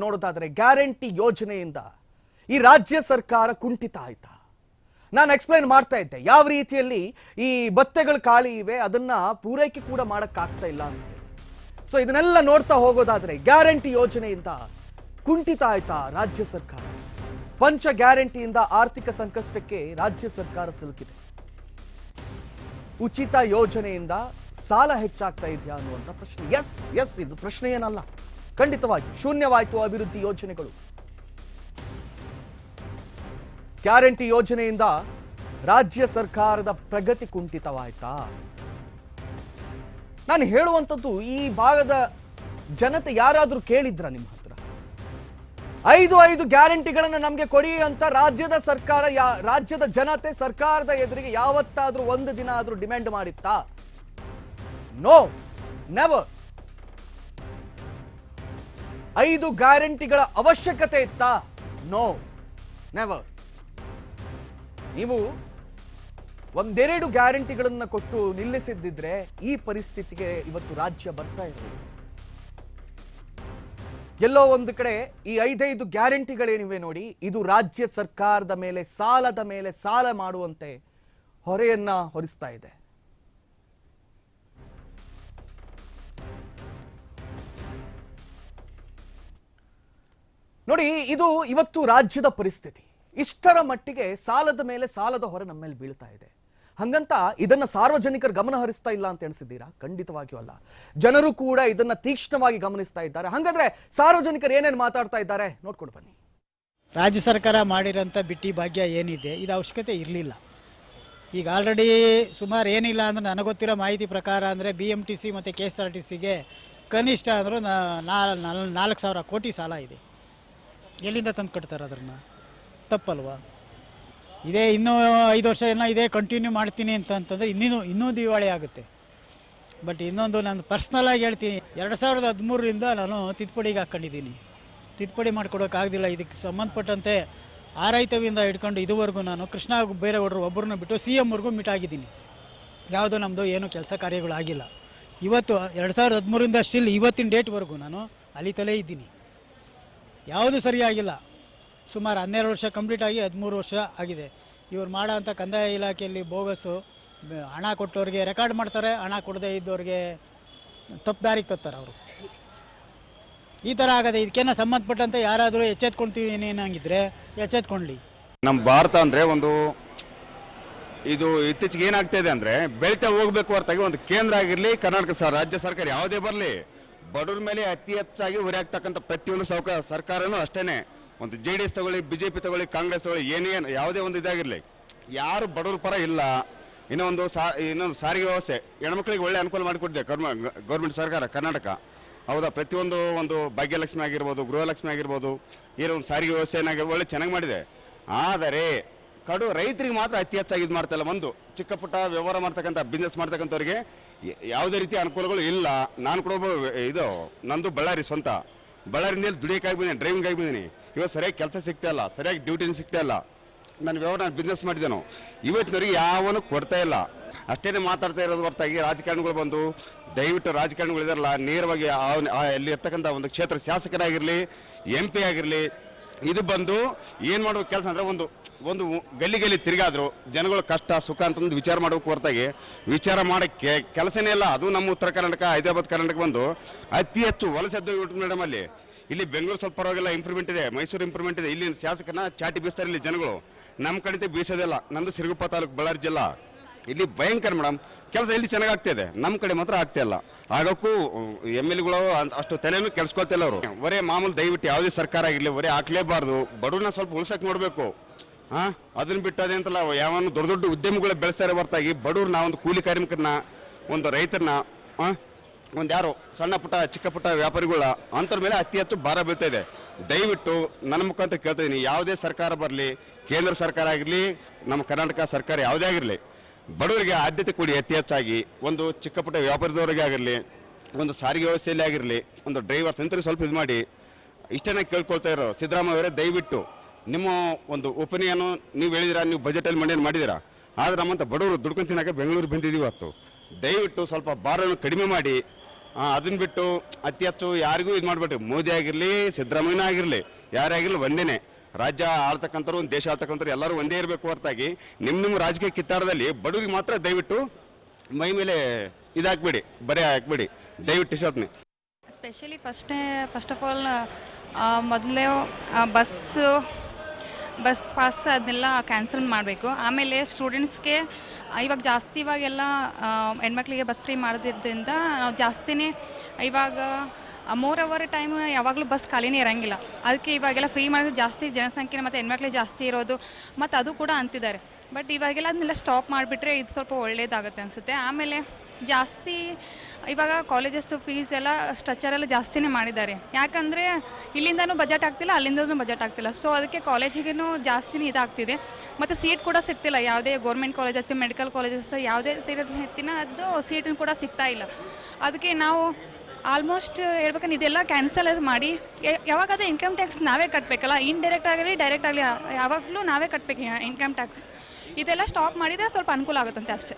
ನೋಡೋದಾದ್ರೆ ಗ್ಯಾರಂಟಿ ಯೋಜನೆಯಿಂದ ಈ ರಾಜ್ಯ ಸರ್ಕಾರ ಕುಂಠಿತ ಆಯ್ತಾ? ನಾನು ಎಕ್ಸ್ಪ್ಲೈನ್ ಮಾಡ್ತಾ ಇದ್ದೆ ಯಾವ ರೀತಿಯಲ್ಲಿ ಈ ಭತ್ತೆಗಳು ಖಾಲಿ ಇವೆ, ಅದನ್ನ ಪೂರೈಕೆ ಕೂಡ ಮಾಡಕ್ಕಾಗ್ತಾ ಇಲ್ಲ ಅಂತ. ಸೊ ಇದನ್ನೆಲ್ಲ ನೋಡ್ತಾ ಹೋಗೋದಾದ್ರೆ ಗ್ಯಾರಂಟಿ ಯೋಜನೆಯಿಂದ ಕುಂಠಿತ ಆಯ್ತಾ ರಾಜ್ಯ ಸರ್ಕಾರ? ಪಂಚ ಗ್ಯಾರಂಟಿಯಿಂದ ಆರ್ಥಿಕ ಸಂಕಷ್ಟಕ್ಕೆ ರಾಜ್ಯ ಸರ್ಕಾರ ಸಿಲುಕಿದೆ. ಉಚಿತ ಯೋಜನೆಯಿಂದ ಸಾಲ ಹೆಚ್ಚಾಗ್ತಾ ಇದೆಯಾ ಅನ್ನುವಂಥ ಪ್ರಶ್ನೆ. ಎಸ್ ಇದು ಪ್ರಶ್ನೆ ಏನಲ್ಲ, ಖಂಡಿತವಾಗಿ ಶೂನ್ಯವಾಯಿತು ಅಭಿವೃದ್ಧಿ ಯೋಜನೆಗಳು. ಗ್ಯಾರಂಟಿ ಯೋಜನೆಯಿಂದ ರಾಜ್ಯ ಸರ್ಕಾರದ ಪ್ರಗತಿ ಕುಂಠಿತವಾಯ್ತಾ? ನಾನು ಹೇಳುವಂಥದ್ದು ಈ ಭಾಗದ ಜನತೆ ಯಾರಾದ್ರೂ ಕೇಳಿದ್ರ ನಿಮ್ಮ ಹತ್ರ? ಐದು ಗ್ಯಾರಂಟಿಗಳನ್ನ ನಮ್ಗೆ ಕೊಡಿ ಅಂತ ರಾಜ್ಯದ ಸರ್ಕಾರ, ರಾಜ್ಯದ ಜನತೆ ಸರ್ಕಾರದ ಎದುರಿಗೆ ಯಾವತ್ತಾದ್ರೂ ಒಂದು ದಿನ ಆದ್ರೂ ಡಿಮ್ಯಾಂಡ್ ಮಾಡಿತ್ತಾ? No, never. 5 ಗ್ಯಾರಂಟಿಗಳ ಅವಶ್ಯಕತೆ ಇತ್ತಾ? No, never. ನೀವು ಒಂದೆರಡು ಗ್ಯಾರಂಟಿಗಳನ್ನ ಕೊಟ್ಟು ನಿಲ್ಲಿಸಿದ್ದಿದ್ರೆ ಈ ಪರಿಸ್ಥಿತಿಗೆ ಇವತ್ತು ರಾಜ್ಯ ಬರ್ತಾ ಇರೋದು. ಎಲ್ಲೋ ಒಂದು ಕಡೆ ಈ 5 ಗ್ಯಾರಂಟಿಗಳೇನಿವೆ ನೋಡಿ, ಇದು ರಾಜ್ಯ ಸರ್ಕಾರದ ಮೇಲೆ ಸಾಲ ಮಾಡುವಂತೆ ಹೊರೆಯನ್ನ ಹೊರಿಸ್ತಾ ಇದೆ. ನೋಡಿ, ಇದು ಇವತ್ತು ರಾಜ್ಯದ ಪರಿಸ್ಥಿತಿ. ಇಷ್ಟರ ಮಟ್ಟಿಗೆ ಸಾಲದ ಮೇಲೆ ಸಾಲದ ಹೊರೆ ನಮ್ಮ ಮೇಲೆ ಬೀಳ್ತಾ ಇದೆ. ಹಂಗಂತ ಇದನ್ನ ಸಾರ್ವಜನಿಕರು ಗಮನ ಹರಿಸ್ತಾ ಇಲ್ಲ ಅಂತ ಎಣಿಸಿದ್ದೀರಾ? ಖಂಡಿತವಾಗಿಯೂ ಅಲ್ಲ. ಜನರು ಕೂಡ ಇದನ್ನ ತೀಕ್ಷ್ಣವಾಗಿ ಗಮನಿಸ್ತಾ ಇದ್ದಾರೆ. ಹಾಗಾದ್ರೆ ಸಾರ್ವಜನಿಕರು ಏನೇನು ಮಾತಾಡ್ತಾ ಇದ್ದಾರೆ ನೋಡ್ಕೊಂಡು ಬನ್ನಿ. ರಾಜ್ಯ ಸರ್ಕಾರ ಮಾಡಿರೋಂಥ ಬಿಟ್ಟಿ ಭಾಗ್ಯ ಏನಿದೆ, ಇದು ಅವಶ್ಯಕತೆ ಇರಲಿಲ್ಲ. ಈಗ ಆಲ್ರೆಡಿ ಸುಮಾರು ಏನಿಲ್ಲ ಅಂದ್ರೆ ನನಗೆ ಗೊತ್ತಿರೋ ಮಾಹಿತಿ ಪ್ರಕಾರ ಅಂದರೆ BMTC ಮತ್ತು KSRTCಗೆ ಕನಿಷ್ಠ ಅಂದರೂ 4,000 ಕೋಟಿ ಸಾಲ ಇದೆ. ಎಲ್ಲಿಂದ ತಂದು ಕಟ್ತಾರೆ ಅದನ್ನು? ತಪ್ಪಲ್ವಾ? ಇದೇ ಇನ್ನೂ 5 ವರ್ಷ ಏನೋ ಇದೇ ಕಂಟಿನ್ಯೂ ಮಾಡ್ತೀನಿ ಅಂತಂದರೆ ಇನ್ನೂ ದಿವಾಳಿ ಆಗುತ್ತೆ. ಬಟ್ ಇನ್ನೊಂದು ನಾನು ಪರ್ಸ್ನಲಾಗಿ ಹೇಳ್ತೀನಿ, 2013ರಿಂದ ನಾನು ತಿದ್ದುಪಡಿಗೆ ಹಾಕ್ಕೊಂಡಿದ್ದೀನಿ. ತಿದ್ದುಪಡಿ ಮಾಡಿಕೊಡೋಕ್ಕಾಗದಿಲ್ಲ. ಇದಕ್ಕೆ ಸಂಬಂಧಪಟ್ಟಂತೆ ಆರೈತವಿಂದ ಹಿಡ್ಕೊಂಡು ಇದುವರೆಗೂ ನಾನು ಕೃಷ್ಣ ಬೈರೇಗೌಡರು ಒಬ್ಬರನ್ನ ಬಿಟ್ಟು CMವರೆಗೂ ಮೀಟ್ ಆಗಿದ್ದೀನಿ. ಯಾವುದೋ ನಮ್ಮದು ಏನೂ ಕೆಲಸ ಕಾರ್ಯಗಳಾಗಿಲ್ಲ. ಇವತ್ತು 2013ರಿಂದ ಸ್ಟಿಲ್ ಇವತ್ತಿನ ಡೇಟ್ವರೆಗೂ ನಾನು ಅಲಿತಲೇ ಇದ್ದೀನಿ. ಯಾವುದೂ ಸರಿಯಾಗಿಲ್ಲ. ಸುಮಾರು 12 ವರ್ಷ ಕಂಪ್ಲೀಟ್ ಆಗಿ 13 ವರ್ಷ ಆಗಿದೆ. ಇವ್ರು ಮಾಡೋ ಅಂಥ ಕಂದಾಯ ಇಲಾಖೆಯಲ್ಲಿ ಬೋಗಸ್ಸು, ಹಣ ಕೊಟ್ಟವ್ರಿಗೆ ರೆಕಾರ್ಡ್ ಮಾಡ್ತಾರೆ, ಹಣ ಕೊಡದೇ ಇದ್ದವ್ರಿಗೆ ತಪ್ಪು ದಾರಿಗೆ ತರ್ತಾರೆ ಅವರು. ಈ ಥರ ಆಗದೆ. ಇದಕ್ಕೇನೋ ಸಂಬಂಧಪಟ್ಟಂತೆ ಯಾರಾದರೂ ಎಚ್ಚೆತ್ಕೊಳ್ತೀನಿ ಅನ್ನಂಗಿದ್ರೆ ಎಚ್ಚೆತ್ಕೊಳ್ಳಿ. ನಮ್ಮ ಭಾರತ ಅಂದರೆ ಇದು ಇತ್ತೀಚೆಗೆ ಏನಾಗ್ತಾ ಇದೆ ಅಂದರೆ ಬೆಳೀತಾ ಹೋಗಬೇಕು ಹೊರತಾಗಿ ಒಂದು ಕೇಂದ್ರ ಆಗಿರಲಿ, ಕರ್ನಾಟಕ ರಾಜ್ಯ ಸರ್ಕಾರ ಯಾವುದೇ ಬರಲಿ, ಬಡವ್ರ ಮೇಲೆ ಅತಿ ಹೆಚ್ಚಾಗಿ ಹೊರೆ ಆಗ್ತಕ್ಕಂಥ ಪ್ರತಿಯೊಂದು ಸರ್ಕಾರನೂ ಅಷ್ಟೇ. ಒಂದು JDS ತಗೊಳ್ಳಿ, BJP ತಗೊಳ್ಳಿ, ಕಾಂಗ್ರೆಸ್ ತಗೊಳ್ಳಿ, ಯಾವುದೇ ಒಂದು ಇದಾಗಿರಲಿ, ಯಾರು ಬಡವ್ರ ಪರ ಇಲ್ಲ. ಇನ್ನೊಂದು ಸಾರಿಗೆ ವ್ಯವಸ್ಥೆ ಹೆಣ್ಮಕ್ಳಿಗೆ ಒಳ್ಳೆ ಅನುಕೂಲ ಮಾಡಿಕೊಟ್ಟಿದೆ ಗೌರ್ಮೆಂಟ್ ಸರ್ಕಾರ ಕರ್ನಾಟಕ. ಹೌದಾ? ಪ್ರತಿಯೊಂದು ಒಂದು ಭಾಗ್ಯಲಕ್ಷ್ಮಿ ಆಗಿರ್ಬೋದು, ಗೃಹಲಕ್ಷ್ಮಿ ಆಗಿರ್ಬೋದು, ಏನೋ ಒಂದು ಸಾರಿಗೆ ವ್ಯವಸ್ಥೆ ಒಳ್ಳೆ ಚೆನ್ನಾಗಿ ಮಾಡಿದೆ. ಆದರೆ ಕಡು ರೈತರಿಗೆ ಮಾತ್ರ ಅತಿ ಹೆಚ್ಚಾಗಿ ಇದು ಮಾಡ್ತಾಯಿಲ್ಲ. ಒಂದು ಚಿಕ್ಕ ಪುಟ್ಟ ವ್ಯವಹಾರ ಮಾಡ್ತಕ್ಕಂಥ ಬಿಸ್ನೆಸ್ ಮಾಡ್ತಕ್ಕಂಥವ್ರಿಗೆ ಯಾವುದೇ ರೀತಿ ಅನುಕೂಲಗಳು ಇಲ್ಲ. ನಾನು ಕೂಡ ನಂದು ಬಳ್ಳಾರಿ, ಸ್ವಂತ ಬಳ್ಳಾರಿಯಿಂದ ದುಡಿಯೋಕ್ಕಾಗಿ ಬಂದಿದ್ದೀನಿ, ಡ್ರೈವಿಂಗ್ ಆಗಿ ಬಂದಿದ್ದೀನಿ. ಇವತ್ತು ಸರಿಯಾಗಿ ಕೆಲಸ ಸಿಗ್ತಾ ಇಲ್ಲ, ಸರಿಯಾಗಿ ಡ್ಯೂಟಿನ ಸಿಗ್ತಾ ಇಲ್ಲ. ನಾನು ಬಿಸ್ನೆಸ್ ಮಾಡಿದ್ದೇನು, ಇವತ್ತಿನವರಿಗೆ ಯಾವನು ಕೊಡ್ತಾ ಇಲ್ಲ. ಅಷ್ಟೇ ಮಾತಾಡ್ತಾ ಇರೋದು ಹೊರತಾಗಿ ರಾಜಕಾರಣಿಗಳು ಬಂದು ದಯವಿಟ್ಟು ರಾಜಕಾರಣಿಗಳಿದಾರಲ್ಲ, ನೇರವಾಗಿ ಅಲ್ಲಿ ಇರ್ತಕ್ಕಂಥ ಒಂದು ಕ್ಷೇತ್ರ ಶಾಸಕರಾಗಿರಲಿ, MP ಆಗಿರಲಿ, ಇದು ಬಂದು ಏನು ಮಾಡಬೇಕು ಕೆಲಸ ಅಂದರೆ ಒಂದು ಗಲ್ಲಿ ತಿರುಗಾದ್ರು ಜನಗಳ ಕಷ್ಟ ಸುಖ ಅಂತಂದು ವಿಚಾರ ಮಾಡಬೇಕು ಹೊರತಾಗಿ ವಿಚಾರ ಮಾಡೋಕ್ಕೆ ಕೆಲಸನೇ ಇಲ್ಲ. ಅದು ನಮ್ಮ ಉತ್ತರ ಕರ್ನಾಟಕ, ಹೈದರಾಬಾದ್ ಕರ್ನಾಟಕ ಬಂದು ಅತಿ ಹೆಚ್ಚು ವಲಸೆ ಎದ್ದೋಗ್ಬಿಟ್ಟು ಮೇಡಮ್. ಇಲ್ಲಿ ಬೆಂಗಳೂರು ಸ್ವಲ್ಪ ಪರವಾಗಿಲ್ಲ, ಇಂಪ್ರೂವ್ಮೆಂಟ್ ಇದೆ, ಮೈಸೂರು ಇಂಪ್ರೂವ್ಮೆಂಟ್ ಇದೆ. ಇಲ್ಲಿ ಶಾಸಕನ ಚಾಟಿ ಬೀಸ್ತಾರೆ ಇಲ್ಲಿ ಜನಗಳು. ನಮ್ಮ ಕಡೆ ಬೀಸೋದಿಲ್ಲ. ನಂದು ಸಿರುಗುಪ್ಪ ತಾಲೂಕು, ಬಳ್ಳಾರಿ ಜಿಲ್ಲಾ. ಇಲ್ಲಿ ಭಯಂಕರ ಮೇಡಮ್ ಕೆಲಸ ಇಲ್ಲಿ ಚೆನ್ನಾಗಾಗ್ತಿದೆ, ನಮ್ಮ ಕಡೆ ಮಾತ್ರ ಆಗ್ತಾ ಇಲ್ಲ. ಆಗೋಕ್ಕೂ MLAಗಳು ಅಷ್ಟು ತಲೆನೂ ಕೆಲ್ಸ್ಕೊಳ್ತಿಲ್ಲ ಅವರು. ಬರೇ ಮಾಮೂಲು ದಯವಿಟ್ಟು ಯಾವುದೇ ಸರ್ಕಾರ ಆಗಿರಲಿ ಬರೀ ಹಾಕ್ಲೇಬಾರ್ದು, ಬಡವ್ರನ್ನ ಸ್ವಲ್ಪ ಉಳ್ಸಕ್ಕೆ ನೋಡಬೇಕು. ಅದನ್ನ ಬಿಟ್ಟು ಅದೇಂತಲ್ಲ ಯಾವನು ದೊಡ್ಡ ಉದ್ಯಮಿಗಳ ಬೆಳೆಸ್ತಾರೆ ಹೊರತಾಗಿ ಬಡವ್ರನ್ನ, ಒಂದು ಕೂಲಿ ಕಾರ್ಮಿಕರನ್ನ, ಒಂದು ರೈತರನ್ನ, ಒಂದು ಯಾರು ಸಣ್ಣ ಪುಟ್ಟ ಚಿಕ್ಕ ಪುಟ್ಟ ವ್ಯಾಪಾರಿಗಳ ಅಂಥವ್ರ ಮೇಲೆ ಅತಿ ಹೆಚ್ಚು ಭಾರ ಬೀಳ್ತಾ ಇದೆ. ದಯವಿಟ್ಟು ನನ್ನ ಮುಖಾಂತರ ಕೇಳ್ತಾ ಇದ್ದೀನಿ, ಯಾವುದೇ ಸರ್ಕಾರ ಬರಲಿ, ಕೇಂದ್ರ ಸರ್ಕಾರ ಆಗಿರಲಿ, ನಮ್ಮ ಕರ್ನಾಟಕ ಸರ್ಕಾರ ಯಾವುದೇ ಆಗಿರಲಿ, ಬಡವರಿಗೆ ಆದ್ಯತೆ ಕೊಡಿ ಅತಿ ಹೆಚ್ಚಾಗಿ. ಒಂದು ಚಿಕ್ಕ ಪುಟ್ಟ ವ್ಯಾಪಾರದವರಿಗೆ ಆಗಿರಲಿ, ಒಂದು ಸಾರಿಗೆ ವ್ಯವಸ್ಥೆಯಲ್ಲಿ ಆಗಿರಲಿ, ಒಂದು ಡ್ರೈವರ್ಸ್ ಇಂಥವ್ರಿಗೆ ಸ್ವಲ್ಪ ಇದು ಮಾಡಿ. ಇಷ್ಟೇ ಕೇಳ್ಕೊಳ್ತಾ ಇರೋ ಸಿದ್ದರಾಮಯ್ಯ ಅವರೇ, ದಯವಿಟ್ಟು ನಿಮ್ಮ ಒಂದು ಒಪಿನಿಯನು ನೀವು ಹೇಳಿದಿರಾ, ನೀವು ಬಜೆಟಲ್ಲಿ ಮಂಡನೆ ಮಾಡಿದಿರಾ. ಆದರೆ ನಮ್ಮಂಥ ಬಡವರು ದುಡ್ಕೊಂಡು ತಿನ್ನೋಕೆ ಬೆಂಗಳೂರು ಬಂದಿದ್ದೀವಿ. ಇವತ್ತು ದಯವಿಟ್ಟು ಸ್ವಲ್ಪ ಭಾರವನ್ನು ಕಡಿಮೆ ಮಾಡಿ ಅದನ್ನ ಬಿಟ್ಟು ಅತಿ ಹೆಚ್ಚು ಯಾರಿಗೂ ಇದು ಮಾಡಿಬಿಟ್ರಿ. ಮೋದಿ ಆಗಿರಲಿ, ಸಿದ್ದರಾಮಯ್ಯ ಆಗಿರಲಿ, ಯಾರೇ ಆಗಿರಲಿ ಒಂದೇನೆ. ರಾಜ್ಯ ಆಳ್ತಕ್ಕಂಥವ್ರು, ಒಂದು ದೇಶ ಆಳ್ತಕ್ಕಂಥವ್ರು ಎಲ್ಲರೂ ಒಂದೇ ಇರಬೇಕು ಹೊರತಾಗಿ ನಿಮ್ಮ ರಾಜಕೀಯ ಕಿತ್ತಾಟದಲ್ಲಿ ಬಡವರಿಗೆ ಮಾತ್ರ ದಯವಿಟ್ಟು ಮೈ ಮೇಲೆ ಇದಾಕ್ಬೇಡಿ, ಬರೀ ಹಾಕ್ಬೇಡಿ ದಯವಿಟ್ಟು ಇಷ್ಟೊತ್ತನೆ. ಸ್ಪೆಷಲಿ ಫಸ್ಟ್ ಆಫ್ ಆಲ್ ಮೊದಲೇ ಬಸ್ ಪಾಸ್ ಅದನ್ನೆಲ್ಲ ಕ್ಯಾನ್ಸಲ್ ಮಾಡಬೇಕು. ಆಮೇಲೆ ಸ್ಟೂಡೆಂಟ್ಸ್ಗೆ ಇವಾಗೆಲ್ಲ ಹೆಣ್ಮಕ್ಳಿಗೆ ಬಸ್ ಫ್ರೀ ಮಾಡೋದ್ರಿಂದ ನಾವು ಜಾಸ್ತಿನೇ ಇವಾಗ 3 ಅವರ್ ಟೈಮ್ ಯಾವಾಗಲೂ ಬಸ್ ಖಾಲಿನೇ ಇರೋಂಗಿಲ್ಲ. ಅದಕ್ಕೆ ಇವಾಗೆಲ್ಲ ಫ್ರೀ ಮಾಡೋದು ಜಾಸ್ತಿ ಜನಸಂಖ್ಯೆ ಮತ್ತು ಹೆಣ್ಮಕ್ಳಿಗೆ ಜಾಸ್ತಿ ಇರೋದು ಮತ್ತು ಅದು ಕೂಡ ಅಂತಿದ್ದಾರೆ. ಬಟ್ ಇವಾಗೆಲ್ಲ ಅದನ್ನೆಲ್ಲ ಸ್ಟಾಪ್ ಮಾಡಿಬಿಟ್ರೆ ಇದು ಸ್ವಲ್ಪ ಒಳ್ಳೇದಾಗುತ್ತೆ ಅನಿಸುತ್ತೆ. ಆಮೇಲೆ ಜಾಸ್ತಿ ಇವಾಗ ಕಾಲೇಜಸ್ಸು ಫೀಸ್ ಎಲ್ಲ ಸ್ಟ್ರಕ್ಚರ್ ಎಲ್ಲ ಜಾಸ್ತಿನೇ ಮಾಡಿದ್ದಾರೆ. ಯಾಕಂದರೆ ಇಲ್ಲಿಂದನೂ ಬಜೆಟ್ ಆಗ್ತಿಲ್ಲ, ಅಲ್ಲಿಂದನೂ ಬಜೆಟ್ ಆಗ್ತಿಲ್ಲ. ಸೊ ಅದಕ್ಕೆ ಕಾಲೇಜಿಗೂ ಜಾಸ್ತಿನೇ ಇದಾಗ್ತಿದೆ. ಮತ್ತು ಸೀಟ್ ಕೂಡ ಸಿಗ್ತಿಲ್ಲ. ಯಾವುದೇ ಗೌರ್ಮೆಂಟ್ ಕಾಲೇಜ್ ಅಥವಾ ಮೆಡಿಕಲ್ ಕಾಲೇಜಸ್ ಯಾವುದೇ ಹೆಚ್ಚಿನ ಅದು ಸೀಟನ್ನು ಕೂಡ ಸಿಗ್ತಾ ಇಲ್ಲ. ಅದಕ್ಕೆ ನಾವು ಆಲ್ಮೋಸ್ಟ್ ಹೇಳ್ಬೇಕಂದ್ರೆ ಇದೆಲ್ಲ ಕ್ಯಾನ್ಸಲ್ ಮಾಡಿ ಯಾವಾಗಾದರೂ ಇನ್ಕಮ್ ಟ್ಯಾಕ್ಸ್ ನಾವೇ ಕಟ್ಟಬೇಕಲ್ಲ, ಇಂಡೈರೆಕ್ಟ್ ಆಗಲಿ ಡೈರೆಕ್ಟ್ ಆಗಲಿ ಯಾವಾಗಲೂ ನಾವೇ ಕಟ್ಟಬೇಕು ಇನ್ಕಮ್ ಟ್ಯಾಕ್ಸ್. ಇದೆಲ್ಲ ಸ್ಟಾಪ್ ಮಾಡಿದರೆ ಸ್ವಲ್ಪ ಅನುಕೂಲ ಆಗುತ್ತಂತೆ ಅಷ್ಟೇ.